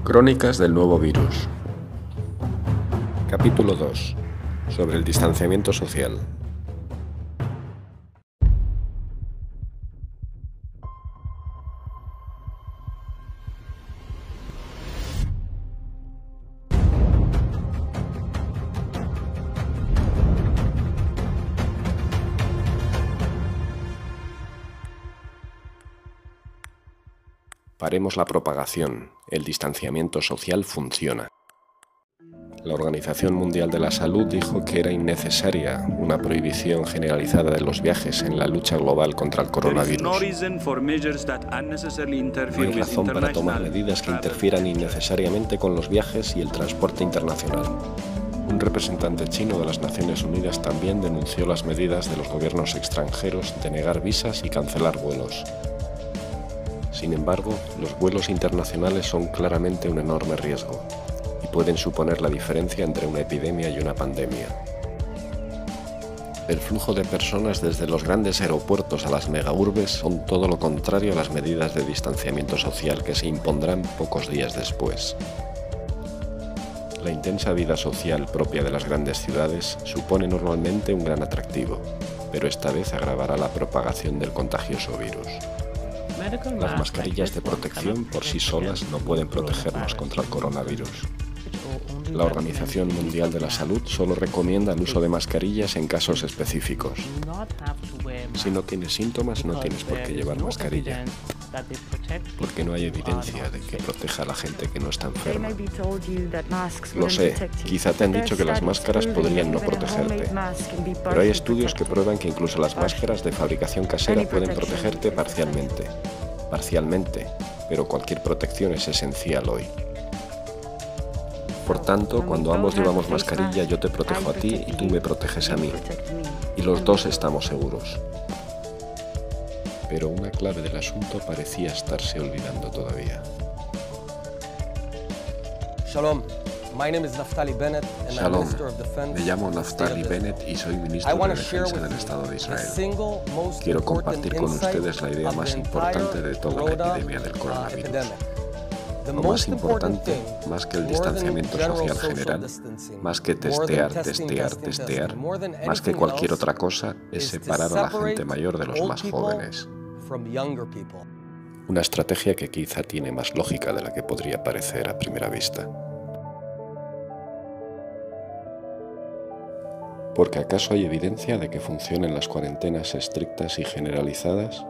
Crónicas del nuevo virus. Capítulo 2. Sobre el distanciamiento social. Paremos la propagación. El distanciamiento social funciona. La Organización Mundial de la Salud dijo que era innecesaria una prohibición generalizada de los viajes en la lucha global contra el coronavirus. No hay razón para tomar medidas que interfieran innecesariamente con los viajes y el transporte internacional. Un representante chino de las Naciones Unidas también denunció las medidas de los gobiernos extranjeros de negar visas y cancelar vuelos. Sin embargo, los vuelos internacionales son claramente un enorme riesgo y pueden suponer la diferencia entre una epidemia y una pandemia. El flujo de personas desde los grandes aeropuertos a las megaurbes son todo lo contrario a las medidas de distanciamiento social que se impondrán pocos días después. La intensa vida social propia de las grandes ciudades supone normalmente un gran atractivo, pero esta vez agravará la propagación del contagioso virus. Las mascarillas de protección por sí solas no pueden protegernos contra el coronavirus. La Organización Mundial de la Salud solo recomienda el uso de mascarillas en casos específicos. Si no tienes síntomas, no tienes por qué llevar mascarilla, porque no hay evidencia de que proteja a la gente que no está enferma. Lo sé, quizá te han dicho que las máscaras podrían no protegerte, pero hay estudios que prueban que incluso las máscaras de fabricación casera pueden protegerte parcialmente. Pero cualquier protección es esencial hoy. Por tanto, cuando ambos llevamos mascarilla, yo te protejo a ti y tú me proteges a mí. Y los dos estamos seguros. Pero una clave del asunto parecía estarse olvidando todavía. Shalom. My name is Naftali Bennett and I'm Minister of Defense. Me llamo Naftali Bennett y soy ministro de Defensa del Estado de Israel. Quiero compartir con ustedes la idea más importante de toda la epidemia del coronavirus. Lo más importante, más que el distanciamiento social general, más que testear, más que cualquier otra cosa, es separar a la gente mayor de los más jóvenes. Una estrategia que quizá tiene más lógica de la que podría parecer a primera vista. Porque ¿acaso hay evidencia de que funcionen las cuarentenas estrictas y generalizadas?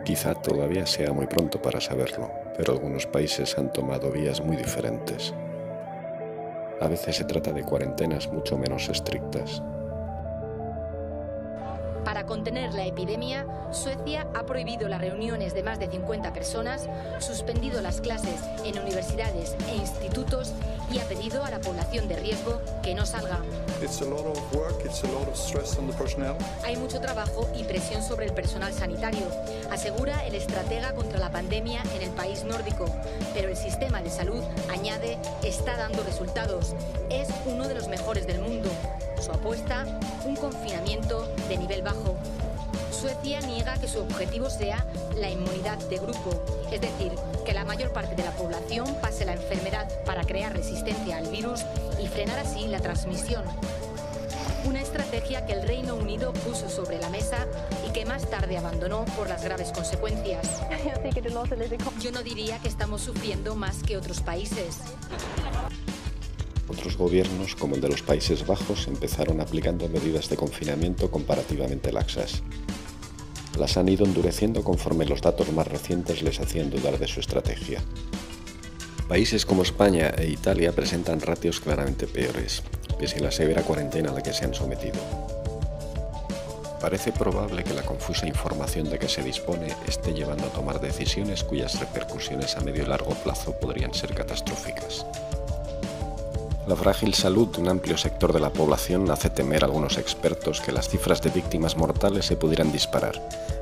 Quizá todavía sea muy pronto para saberlo, pero algunos países han tomado vías muy diferentes. A veces se trata de cuarentenas mucho menos estrictas. Para contener la epidemia, Suecia ha prohibido las reuniones de más de 50 personas, suspendido las clases en universidades e institutos y ha pedido a la población de riesgo que no salga. Hay mucho trabajo y presión sobre el personal sanitario, asegura el estratega contra la pandemia en el país nórdico, pero el sistema de salud, añade, está dando resultados. Es uno de los mejores del mundo. Su apuesta, un confinamiento de nivel bajo. Suecia niega que su objetivo sea la inmunidad de grupo, es decir, que la mayor parte de la población pase la enfermedad para crear resistencia al virus y frenar así la transmisión. Una estrategia que el Reino Unido puso sobre la mesa y que más tarde abandonó por las graves consecuencias. Yo no diría que estamos sufriendo más que otros países. Otros gobiernos, como el de los Países Bajos, empezaron aplicando medidas de confinamiento comparativamente laxas. Las han ido endureciendo conforme los datos más recientes les hacían dudar de su estrategia. Países como España e Italia presentan ratios claramente peores, pese a la severa cuarentena a la que se han sometido. Parece probable que la confusa información de que se dispone esté llevando a tomar decisiones cuyas repercusiones a medio y largo plazo podrían ser catastróficas. La frágil salud de un amplio sector de la población hace temer a algunos expertos que las cifras de víctimas mortales se pudieran disparar,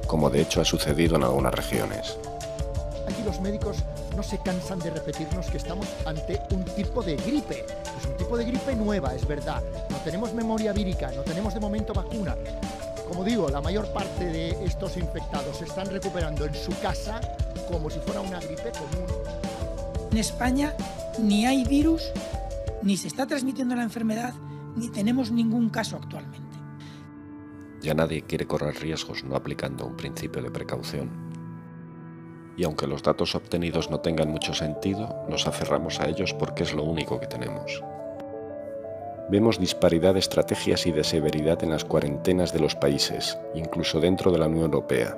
como de hecho ha sucedido en algunas regiones. Aquí los médicos no se cansan de repetirnos que estamos ante un tipo de gripe. Es un tipo de gripe nueva, es verdad. No tenemos memoria vírica, no tenemos de momento vacuna. Como digo, la mayor parte de estos infectados se están recuperando en su casa como si fuera una gripe común. En España ni hay virus, ni se está transmitiendo la enfermedad, ni tenemos ningún caso actualmente. Ya nadie quiere correr riesgos no aplicando un principio de precaución. Y aunque los datos obtenidos no tengan mucho sentido, nos aferramos a ellos porque es lo único que tenemos. Vemos disparidad de estrategias y de severidad en las cuarentenas de los países, incluso dentro de la Unión Europea.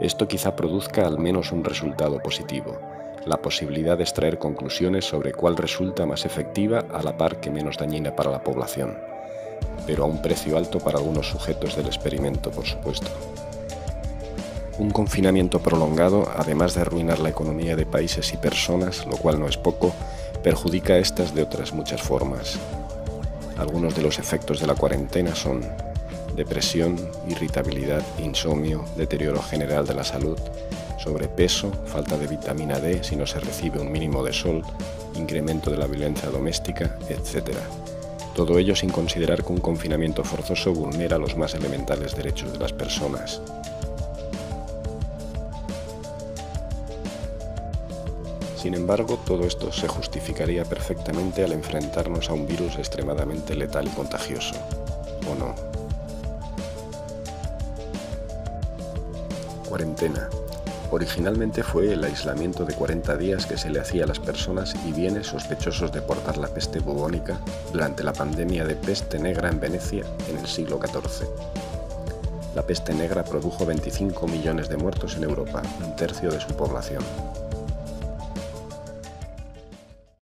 Esto quizá produzca al menos un resultado positivo, la posibilidad de extraer conclusiones sobre cuál resulta más efectiva a la par que menos dañina para la población, pero a un precio alto para algunos sujetos del experimento, por supuesto. Un confinamiento prolongado, además de arruinar la economía de países y personas, lo cual no es poco, perjudica a estas de otras muchas formas. Algunos de los efectos de la cuarentena son depresión, irritabilidad, insomnio, deterioro general de la salud, sobrepeso, falta de vitamina D si no se recibe un mínimo de sol, incremento de la violencia doméstica, etc. Todo ello sin considerar que un confinamiento forzoso vulnera los más elementales derechos de las personas. Sin embargo, todo esto se justificaría perfectamente al enfrentarnos a un virus extremadamente letal y contagioso, ¿o no? Cuarentena. Originalmente fue el aislamiento de 40 días que se le hacía a las personas y bienes sospechosos de portar la peste bubónica durante la pandemia de peste negra en Venecia en el siglo XIV. La peste negra produjo 25 millones de muertos en Europa, un tercio de su población.